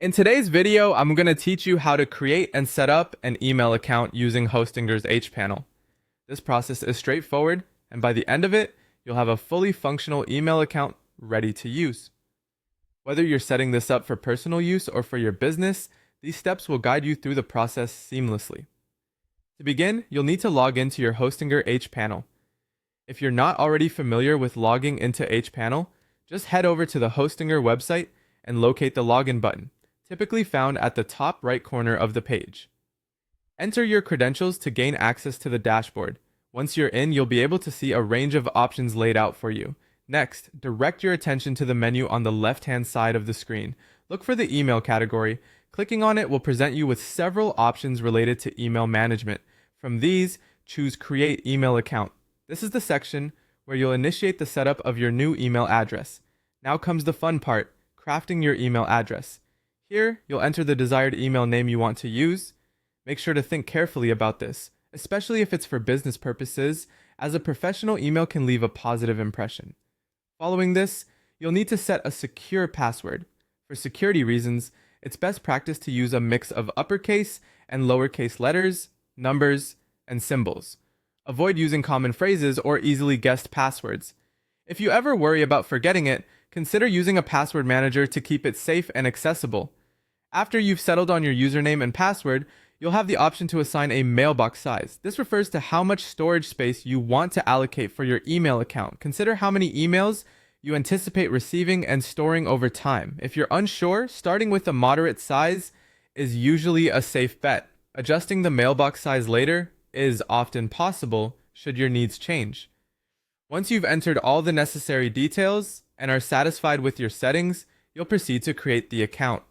In today's video, I'm going to teach you how to create and set up an email account using Hostinger's hPanel. This process is straightforward, and by the end of it, you'll have a fully functional email account ready to use. Whether you're setting this up for personal use or for your business, these steps will guide you through the process seamlessly. To begin, you'll need to log into your Hostinger hPanel. If you're not already familiar with logging into hPanel, just head over to the Hostinger website and locate the login button, typically found at the top right corner of the page. Enter your credentials to gain access to the dashboard. Once you're in, you'll be able to see a range of options laid out for you. Next, direct your attention to the menu on the left-hand side of the screen. Look for the email category. Clicking on it will present you with several options related to email management. From these, choose Create Email Account. This is the section where you'll initiate the setup of your new email address. Now comes the fun part, crafting your email address. Here, you'll enter the desired email name you want to use. Make sure to think carefully about this, especially if it's for business purposes, as a professional email can leave a positive impression. Following this, you'll need to set a secure password. For security reasons, it's best practice to use a mix of uppercase and lowercase letters, numbers, and symbols. Avoid using common phrases or easily guessed passwords. If you ever worry about forgetting it, consider using a password manager to keep it safe and accessible. After you've settled on your username and password, you'll have the option to assign a mailbox size. This refers to how much storage space you want to allocate for your email account. Consider how many emails you anticipate receiving and storing over time. If you're unsure, starting with a moderate size is usually a safe bet. Adjusting the mailbox size later is often possible should your needs change. Once you've entered all the necessary details and are satisfied with your settings, you'll proceed to create the account.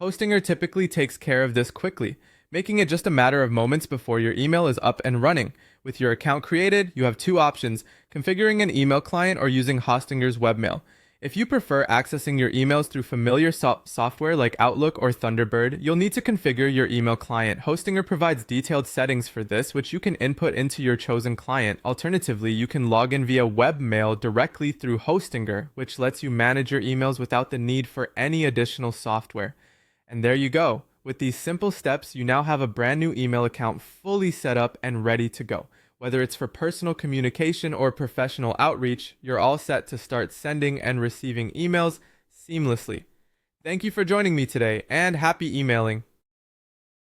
Hostinger typically takes care of this quickly, making it just a matter of moments before your email is up and running. With your account created, you have two options: configuring an email client or using Hostinger's webmail. If you prefer accessing your emails through familiar software like Outlook or Thunderbird, you'll need to configure your email client. Hostinger provides detailed settings for this, which you can input into your chosen client. Alternatively, you can log in via webmail directly through Hostinger, which lets you manage your emails without the need for any additional software. And there you go. With these simple steps, you now have a brand new email account fully set up and ready to go. Whether it's for personal communication or professional outreach, you're all set to start sending and receiving emails seamlessly. Thank you for joining me today, and happy emailing.